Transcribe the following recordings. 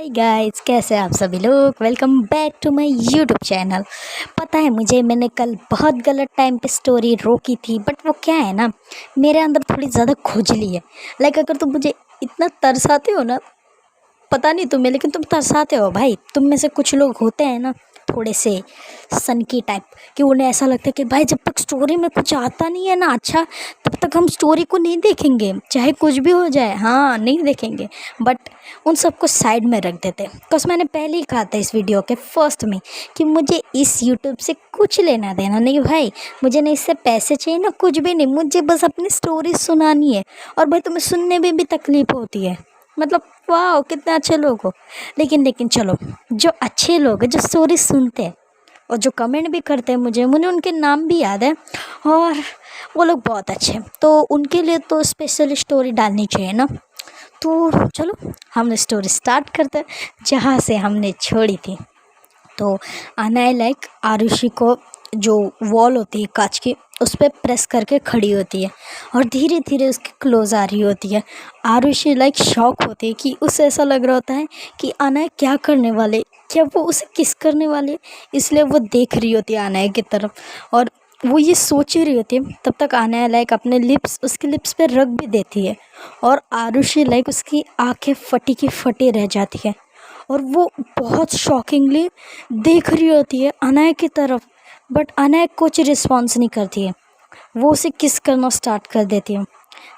Guys, कैसे हैं आप सभी लोग। Welcome back to my YouTube channel. पता है मुझे, मैंने कल बहुत गलत टाइम पे स्टोरी रोकी थी, बट वो क्या है ना, मेरे अंदर थोड़ी ज़्यादा खुजली है। अगर तुम मुझे इतना तरसाते हो ना, पता नहीं तुम्हें, लेकिन तुम तरसाते हो भाई। तुम में से कुछ लोग होते हैं ना, थोड़े से सनकी टाइप, कि उन्हें ऐसा लगता है कि भाई जब तक स्टोरी में कुछ आता नहीं है ना अच्छा, तब तक हम स्टोरी को नहीं देखेंगे, चाहे कुछ भी हो जाए। हाँ, नहीं देखेंगे। बट उन सबको साइड में रख देते। बस मैंने पहले ही कहा था इस वीडियो के फर्स्ट में कि मुझे इस यूट्यूब से कुछ लेना देना नहीं भाई। मुझे नहीं इससे पैसे चाहिए ना कुछ भी नहीं, मुझे बस अपनी स्टोरी सुनानी है। और भाई तुम्हें सुनने में भी तकलीफ़ होती है, मतलब वाह कितने अच्छे लोग हो। लेकिन चलो, जो अच्छे लोग हैं, जो स्टोरी सुनते हैं और जो कमेंट भी करते हैं, मुझे मुझे उनके नाम भी याद है, और वो लोग बहुत अच्छे हैं, तो उनके लिए तो स्पेशल स्टोरी डालनी चाहिए ना। तो चलो हम स्टोरी स्टार्ट करते हैं जहाँ से हमने छोड़ी थी। तो आना है आरुषि को जो वॉल होती है कांच की, उस पर प्रेस करके खड़ी होती है और धीरे धीरे उसकी क्लोज आ रही होती है। आरुषि शॉक होती है कि उसे ऐसा लग रहा होता है कि अनय क्या करने वाले, क्या वो उसे किस करने वाले। इसलिए वो देख रही होती है अनय की तरफ, और वो ये सोच ही रही होती है। तब तक अनय अपने लिप्स उसके लिप्स पे रख भी देती है, और आरुषि उसकी आंखें फटी की फटी रह जाती है, और वो बहुत शॉकिंगली देख रही होती है अनय की तरफ। बट अनय कुछ रिस्पॉन्स नहीं करती है। वो उसे किस करना स्टार्ट कर देती है।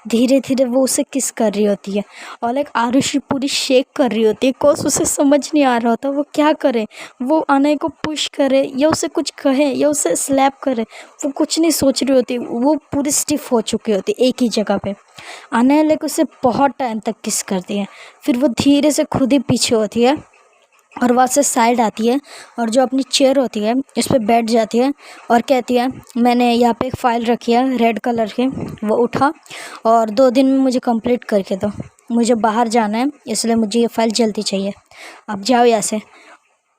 धीरे धीरे वो उसे किस कर रही होती है, और आरुषि पूरी शेक कर रही होती है। कोस उसे समझ नहीं आ रहा होता वो क्या करे। वो अनय को पुश करे या उसे कुछ कहे या उसे स्लैप करे, वो कुछ नहीं सोच रही होती। वो पूरी स्टिफ हो चुकी होती है एक ही जगह पे। अनय उसे बहुत टाइम तक किस करती है, फिर वो धीरे से खुद ही पीछे होती है और वहाँ से साइड आती है, और जो अपनी चेयर होती है उस पर बैठ जाती है और कहती है मैंने यहाँ पे एक फ़ाइल रखी है रेड कलर की, वो उठा और 2 दिन में मुझे कंप्लीट करके दो। मुझे बाहर जाना है, इसलिए मुझे ये फ़ाइल जल्दी चाहिए, अब जाओ यहाँ से।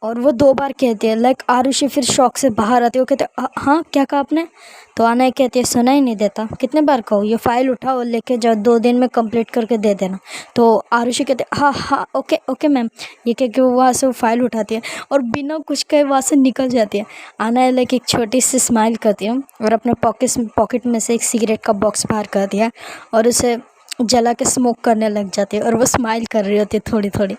और वो 2 बार कहती है। आरुषि फिर शौक से बाहर आती है। वो कहते हाँ क्या कहा आपने। तो अनय कहती है सुना ही नहीं देता, कितने बार कहूँ, ये फ़ाइल उठाओ और लेके जाओ, 2 दिन में कंप्लीट करके दे देना। तो आरुषि कहते हाँ हाँ ओके ओके मैम। ये कह के वो वहाँ से वो फ़ाइल उठाती है और बिना कुछ कहे वहाँ से निकल जाती है। अनय एक छोटी सी स्माइल करती है और अपने पॉकेट में से एक सिगरेट का बॉक्स बाहर कर दिया और उसे जला के स्मोक करने लग जाती है, और वो स्माइल कर रही होती है थोड़ी थोड़ी।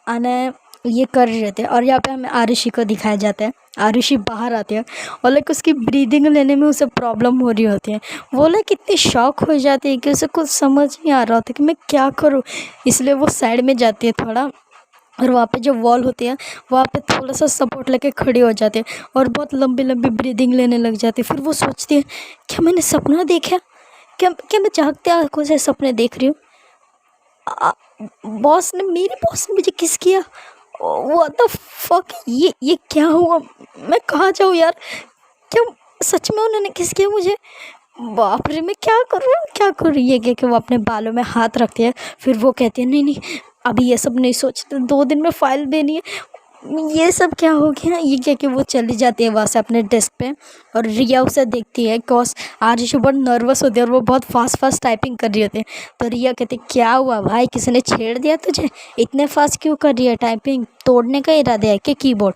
अनय ये कर रहे थे, और यहाँ पे हमें आरुषि को दिखाया जाता है। आरुषि बाहर आती है और उसकी ब्रीदिंग लेने में उसे प्रॉब्लम हो रही होती है। वो इतनी शॉक हो जाती है कि उसे कुछ समझ नहीं आ रहा होता कि मैं क्या करूँ। इसलिए वो साइड में जाती है थोड़ा, और वहाँ पे जो वॉल होती है वहाँ पे थोड़ा सा सपोर्ट लेके खड़ी हो जाती है और बहुत लंबी लंबी ब्रीदिंग लेने लग जाती है। फिर वो सोचती है क्या मैंने सपना देखा, क्या क्या मैं जागते आंखों से सपने देख रही हूँ। मेरी बॉस ने मुझे किस किया, व्हाट द फक, ये क्या हुआ, मैं कहाँ जाऊँ यार, क्या सच में उन्होंने किस किया मुझे। बाप रे, मैं क्या करूँ क्या करूँ। ये कह के वो अपने बालों में हाथ रखती है। फिर वो कहती है नहीं नहीं, अभी ये सब नहीं सोचते, 2 दिन में फ़ाइल देनी है। ये सब क्या हो गया, ये कह के वो चली जाती है वहाँ से अपने डेस्क पे। और रिया उसे देखती है, बिकॉज आज जो बहुत नर्वस होती है और वो बहुत फास्ट फास्ट टाइपिंग कर रही होती है। तो रिया कहती क्या हुआ भाई, किसी ने छेड़ दिया तुझे, इतने फास्ट क्यों कर रही है टाइपिंग, तोड़ने का इरादा है क्या कीबोर्ड।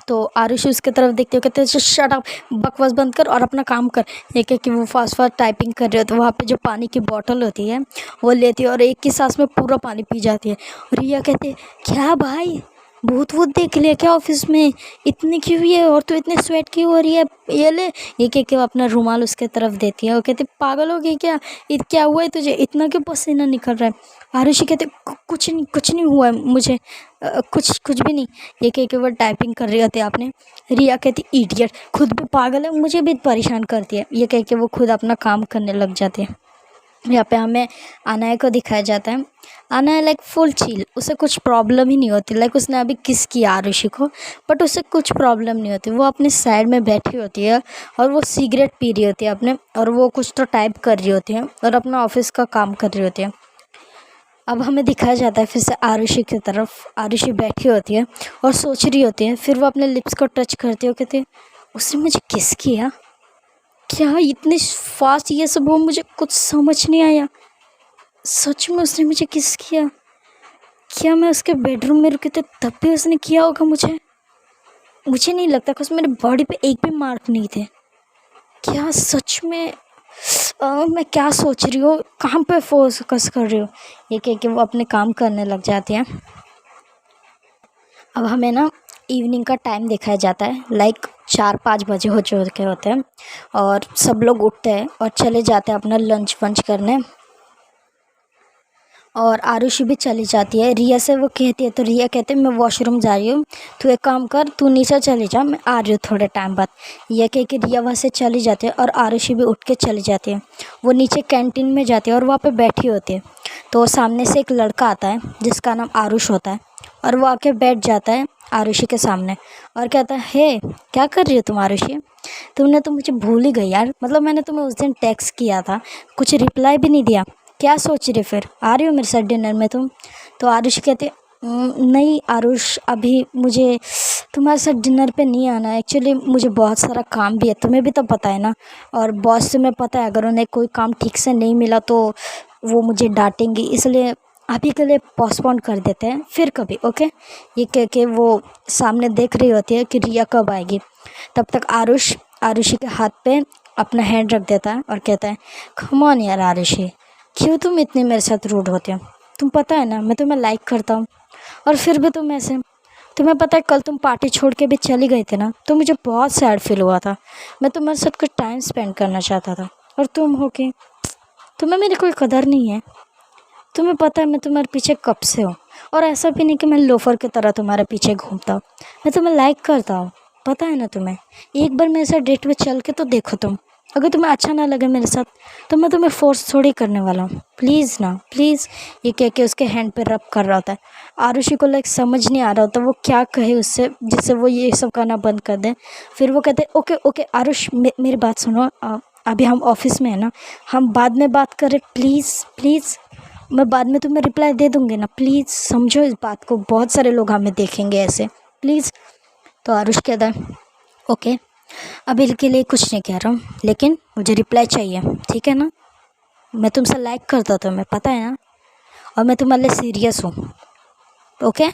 तो आरुषि उसके तरफ देखते हो, कहते हैं शट अप, बकवास बंद कर और अपना काम कर। एक एक कि वो फास्ट फास्ट टाइपिंग कर रहे हो, तो वहाँ पे जो पानी की बोतल होती है वो लेती है और एक ही सांस में पूरा पानी पी जाती है। रिया कहते हैं क्या भाई, भूत वूत देख लिया क्या ऑफिस में, इतनी क्यों हुई है और तू इतने स्वेट क्यों हो रही है, ये ले। ये कह के वो अपना रुमाल उसके तरफ देती है। वो कहते पागल हो गई क्या, क्या हुआ है तुझे, इतना क्यों पसीना निकल रहा है। आरुषि कहते कुछ नहीं हुआ है मुझे, कुछ कुछ भी नहीं। ये कह के वो टाइपिंग कर रही होती है आपने। रिया कहती इडियट, खुद भी पागल है, मुझे भी परेशान करती है। ये कह के वो खुद अपना काम करने लग जाती है। यहाँ पे हमें अनय को दिखाया जाता है। अनय फुल चिल, उसे कुछ प्रॉब्लम ही नहीं होती। उसने अभी किस किया आरुषि को, बट उसे कुछ प्रॉब्लम नहीं होती। वो अपनी साइड में बैठी होती है और वो सिगरेट पी रही होती है अपने, और वो कुछ तो टाइप कर रही होती है और अपना ऑफिस का काम कर रही होती है। अब हमें दिखाया जाता है फिर से आरुषि की तरफ। आरुषि बैठी होती है और सोच रही होती है। फिर वो अपने लिप्स को टच करती है, कहती है उसने मुझे किस किया, क्या इतने फास्ट ये सब हो, मुझे कुछ समझ नहीं आया, सच में उसने मुझे किस किया, क्या मैं उसके बेडरूम में रुकी थी तब भी उसने किया होगा मुझे? मुझे नहीं लगता कि उसमें मेरे बॉडी पे एक भी मार्क नहीं थे। क्या सच में मैं क्या सोच रही हूँ, कहाँ पे फोकस कर रही हूँ? ये कह के वो अपने काम करने लग जाते हैं। अब हमें ना इवनिंग का टाइम दिखाया जाता है, लाइक 4-5 बजे हो चुके होते हैं और सब लोग उठते हैं और चले जाते हैं अपना लंच वंच करने। और आरुषि भी चली जाती है। रिया से वो कहती है तो रिया कहते हैं मैं वॉशरूम जा रही हूँ, तू एक काम कर, तू नीचे चली जा, मैं आ रही हूँ थोड़े टाइम बाद। यह कह के रिया वहाँ से चली जाती है और आरुषि भी उठ के चली जाती है। वो नीचे कैंटीन में जाती है और वहाँ पे बैठी होती है। तो सामने से एक लड़का आता है जिसका नाम आरुष होता है और वो आके बैठ जाता है आरुषि के सामने और कहता है, हे क्या कर रही हो तुम आरुषि? तुमने तो मुझे भूल ही गई यार, मतलब मैंने तुम्हें उस दिन टेक्स्ट किया था, कुछ रिप्लाई भी नहीं दिया। क्या सोच रही फिर, आ रही हो मेरे साथ डिनर में तुम? तो आरुष कहते, नहीं आरुष, अभी मुझे तुम्हारे साथ डिनर पे नहीं आना है, एक्चुअली मुझे बहुत सारा काम भी है, तुम्हें भी तो पता है ना। और बॉस से मैं पता है अगर उन्हें कोई काम ठीक से नहीं मिला तो वो मुझे डांटेंगी, इसलिए अभी के लिए पोस्टपोन कर देते हैं, फिर कभी, ओके। ये कह के वो सामने देख रही होती है कि रिया कब आएगी। तब तक आरुषि के हाथ पे अपना हैंड रख देता है और कहता है, कम ऑन यार आरुषि, क्यों तुम इतनी मेरे साथ रूड होते हो? तुम पता है ना मैं तुम्हें लाइक करता हूँ और फिर भी तुम ऐसे। तुम्हें पता है कल तुम पार्टी छोड़ के भी चली गई थी ना, तो मुझे बहुत सैड फील हुआ था। मैं तुम्हारे साथ कुछ टाइम स्पेंड करना चाहता था और तुम हो के तुम्हें मेरी कोई कदर नहीं है। तुम्हें पता है मैं तुम्हारे पीछे कब से हूँ, और ऐसा भी नहीं कि मैं लोफर की तरह तुम्हारे पीछे घूमता हूँ। मैं तुम्हें लाइक करता हूँ, पता है ना तुम्हें। एक बार मेरे साथ डेट पे चल के तो देखो तुम, अगर तुम्हें अच्छा ना लगे मेरे साथ तो मैं तुम्हें फोर्स थोड़ी करने वाला हूँ, प्लीज़ ना प्लीज़। ये कह के उसके हैंड पे रब कर रहा होता है। आरुषि को लाइक समझ नहीं आ रहा होता वो क्या कहे उससे जिससे वो ये सब करना बंद कर दे। फिर वो कहते ओके ओके आरुष, मेरी बात सुनो, अभी हम ऑफिस में है ना, हम बाद में बात करें प्लीज़ प्लीज़। मैं बाद में तुम्हें रिप्लाई दे दूँगी ना, प्लीज़ समझो इस बात को, बहुत सारे लोग हमें देखेंगे ऐसे, प्लीज़। तो आरुष कहता है ओके, अभी के लिए कुछ नहीं कह रहा हूँ, लेकिन मुझे रिप्लाई चाहिए, ठीक है ना। मैं तुमसे लाइक करता था, मैं पता है ना, और मैं तुम्हारे लिए सीरियस हूँ, ओके।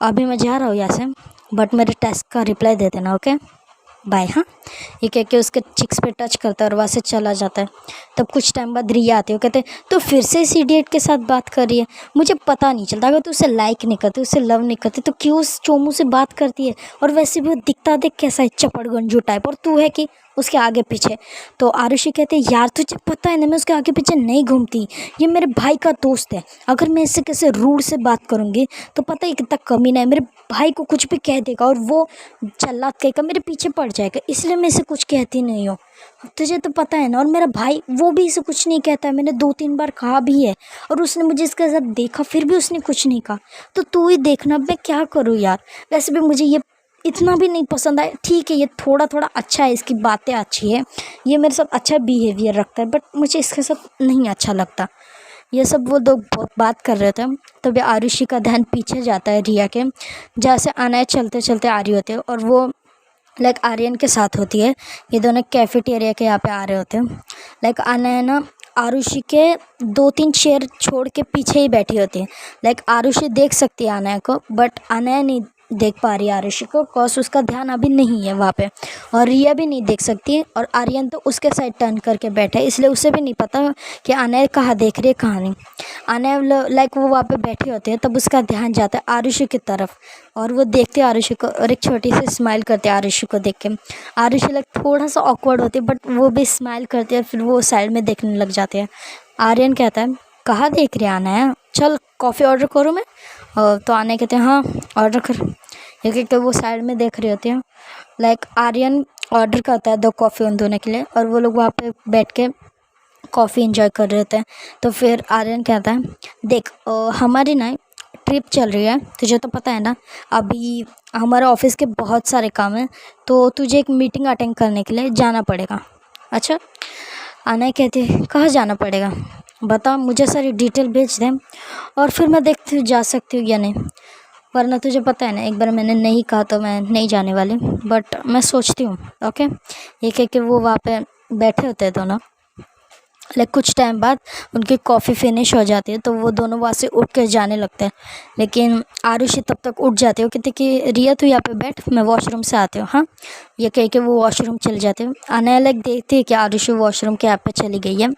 अभी मैं जा रहा हूँ यहाँ से, बट मेरे टेक्स्ट का रिप्लाई दे देना, ओके, बाय। हाँ, ये कह के उसके चिक्स पे टच करता है और वहाँ से चला जाता है। तब कुछ टाइम बाद रिया आती है, वो कहते तो फिर से इस इडियट के साथ बात कर रही है। मुझे पता नहीं चलता, अगर तू उसे लाइक नहीं करती, उसे लव नहीं करती, तो क्यों उस चोमू से बात करती है? और वैसे भी वो दिखता देख कैसा है, चपड़गंजू टाइप, और तू है कि उसके आगे पीछे। तो आरुषि कहते यार तुझे पता है ना मैं उसके आगे पीछे नहीं घूमती, ये मेरे भाई का दोस्त है, अगर मैं इससे कैसे रूड से बात करूँगी तो पता है कितना कमीना है, मेरे भाई को कुछ भी कह देगा और वो जल्लाद कहेगा मेरे पीछे पड़ जाएगा, इसलिए मैं इसे कुछ कहती नहीं हूँ। तुझे तो पता है ना, और मेरा भाई वो भी इसे कुछ नहीं कहता है, मैंने 2-3 बार कहा भी है और उसने मुझे इसके साथ देखा फिर भी उसने कुछ नहीं कहा। तो तू ही देखना अब मैं क्या करूँ यार। वैसे भी मुझे ये इतना भी नहीं पसंद आया, ठीक है ये थोड़ा थोड़ा अच्छा है, इसकी बातें अच्छी है, ये मेरे साथ अच्छा बिहेवियर रखता है, बट मुझे इसके साथ नहीं अच्छा लगता। ये सब वो लोग बहुत बात कर रहे थे। तभी आरुषि का ध्यान पीछे जाता है रिया के, जहाँ से अनय चलते चलते आ रही होती है और वो लाइक आर्यन के साथ होती है। ये दोनों कैफेटेरिया के यहाँ पे आ रहे होते हैं। लाइक अनय ना आरुषि के 2-3 चेयर छोड़ के पीछे ही बैठी होती है। लाइक आरुषि देख सकती है अनय को, बट अनय नहीं देख पा रही है आरुषि को, कॉज उसका ध्यान अभी नहीं है वहाँ पे। और रिया भी नहीं देख सकती, और आर्यन तो उसके साइड टर्न करके बैठा है, इसलिए उसे भी नहीं पता कि अनय कहाँ देख रही है कहाँ नहीं। अनय लाइक वो वहाँ पे बैठे होते हैं, तब उसका ध्यान जाता है आरुषि की तरफ और वो देखते हैं आरुषि को और एक छोटी सी स्माइल करते हैं आरुषि को देख के। आरुषि लाइक थोड़ा सा ऑकवर्ड होती है, बट वो भी स्माइल करती है, फिर वो साइड में देखने लग जाते हैं। आर्यन कहता है कहाँ देख रहे आना है, चल कॉफ़ी ऑर्डर करूँ मैं? तो आने कहते हैं हाँ ऑर्डर कर। ये कहते वो साइड में देख रहे होते हैं। लाइक आर्यन ऑर्डर करता है 2 कॉफ़ी उन दोनों के लिए, और वो लोग वहाँ पे बैठ के कॉफ़ी एंजॉय कर रहे थे। तो फिर आर्यन कहता है देख हमारी ना ट्रिप चल रही है, तुझे तो पता है ना, अभी हमारे ऑफिस के बहुत सारे काम हैं, तो तुझे एक मीटिंग अटेंड करने के लिए जाना पड़ेगा। अच्छा, अनय कहती है कहाँ जाना पड़ेगा, बता मुझे सारी डिटेल भेज दें और फिर मैं देखती हूँ जा सकती हूँ या नहीं, वरना तुझे पता है ना एक बार मैंने नहीं कहा तो मैं नहीं जाने वाली, बट मैं सोचती हूँ, ओके। ये कह के वो वहाँ पे बैठे होते हैं दोनों। लाइक कुछ टाइम बाद उनकी कॉफ़ी फिनिश हो जाती है, तो वो दोनों वहाँ से उठ के जाने लगते हैं। लेकिन आरुषि तब तक उठ जाती है। वो कहती कि रिया तू यहाँ पे बैठ, मैं वॉशरूम से आती हूँ। हाँ, ये कह के वो वॉशरूम चले जाते हैं। अनया लाइक देखती है कि आरुषि वॉशरूम के यहाँ पे चली गई है,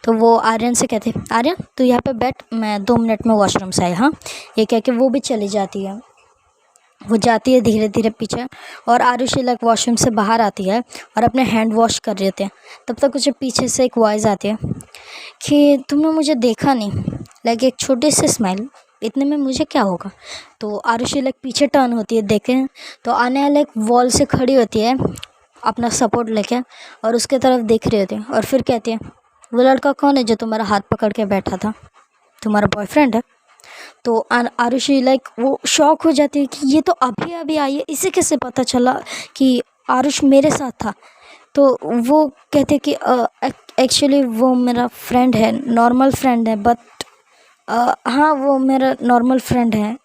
तो वो आर्यन से कहते हैं आर्यन तू यहाँ पे बैठ, मैं 2 मिनट में वॉशरूम से आई। हाँ, ये कह के वो भी चली जाती है। वो जाती है धीरे धीरे पीछे, और आरुषि लाइक वॉशरूम से बाहर आती है और अपने हैंड वॉश कर रहे थे। तब तक उसे पीछे से एक वॉइस आती है कि तुमने मुझे देखा नहीं, लाइक एक छोटी सी स्माइल, इतने में मुझे क्या होगा। तो आरुषि लाइक पीछे टर्न होती है देखें, तो अनया लाइक वॉल से खड़ी होती है अपना सपोर्ट लेके, और उसके तरफ देख रही होती है, और फिर कहती है वो लड़का कौन है जो तुम्हारा हाथ पकड़ के बैठा था, तुम्हारा बॉयफ्रेंड है। तो आरुषि लाइक वो शॉक हो जाती है कि ये तो अभी अभी आई है, इसे कैसे पता चला कि आरुष मेरे साथ था। तो वो कहते कि एक्चुअली वो मेरा फ्रेंड है, नॉर्मल फ्रेंड है, बट हाँ वो मेरा नॉर्मल फ्रेंड है।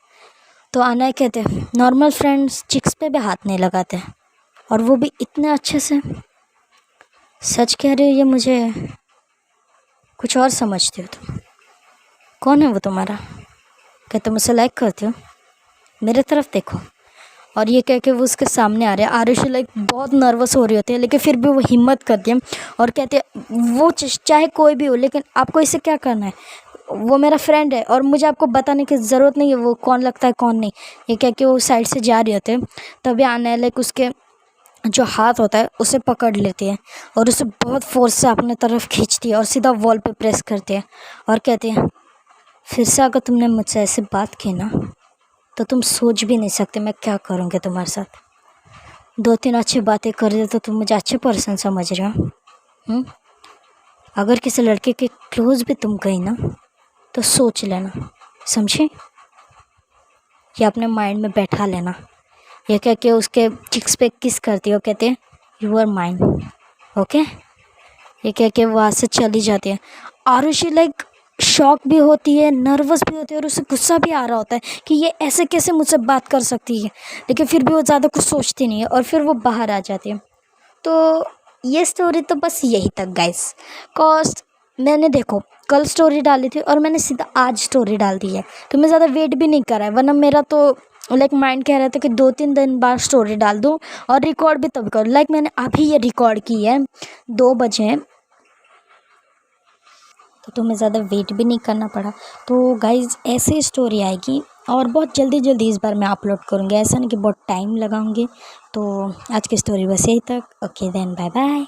तो अनया कहते नॉर्मल फ्रेंड्स चिक्स पे भी हाथ नहीं लगाते, और वो भी इतने अच्छे से। सच कह रही हो, ये मुझे कुछ और समझते हो तुम। कौन है वो तुम्हारा? क्या तुम उसे लाइक करते हो? मेरे तरफ देखो। और ये कह के वो उसके सामने आ रहे हैं। आरुषि लाइक बहुत नर्वस हो रही होती है, लेकिन फिर भी वो हिम्मत करती है और कहते हैं वो चाहे कोई भी हो, लेकिन आपको इसे क्या करना है, वो मेरा फ्रेंड है और मुझे आपको बताने की ज़रूरत नहीं है वो कौन लगता है कौन नहीं। ये कह के वो साइड से जा रहे होते हैं, तभी अनया लाइक उसके जो हाथ होता है उसे पकड़ लेती है और उसे बहुत फोर्स से अपने तरफ खींचती है और सीधा वॉल पे प्रेस करती है और कहती है फिर से अगर तुमने मुझसे ऐसी बात की ना, तो तुम सोच भी नहीं सकते मैं क्या करूँगी तुम्हारे साथ। 2-3 अच्छी बातें कर दे तो तुम मुझे अच्छे पर्सन समझ रहे हो। अगर किसी लड़के के क्लोज भी तुम गई ना, तो सोच लेना, समझे? ये अपने माइंड में बैठा लेना। ये कह के उसके चिक्स पे किस करती है, कहते हैं यू आर माइन, ओके। ये कह के वहाँ से चली जाती है। आरुषि लाइक शॉक भी होती है, नर्वस भी होती है, और उसे गुस्सा भी आ रहा होता है कि ये ऐसे कैसे मुझसे बात कर सकती है, लेकिन फिर भी वो ज़्यादा कुछ सोचती नहीं है और फिर वो बाहर आ जाती है। तो ये स्टोरी तो बस यही तक गाइस। कॉस्ट मैंने देखो कल स्टोरी डाली थी और मैंने सीधा आज स्टोरी डाल दी है, तो मैं ज़्यादा वेट भी नहीं करा है, वरना मेरा तो लाइक माइंड कह रहा था कि 2-3 दिन बाद स्टोरी डाल दूँ और रिकॉर्ड भी तब करूँ। लाइक मैंने अभी ये रिकॉर्ड की है, 2 बजे हैं, तो तुम्हें ज़्यादा वेट भी नहीं करना पड़ा। तो गाइज़ ऐसे स्टोरी आएगी और बहुत जल्दी जल्दी इस बार मैं अपलोड करूँगी, ऐसा नहीं कि बहुत टाइम लगाऊंगी। तो आज की स्टोरी बस यही तक। Okay then, bye bye.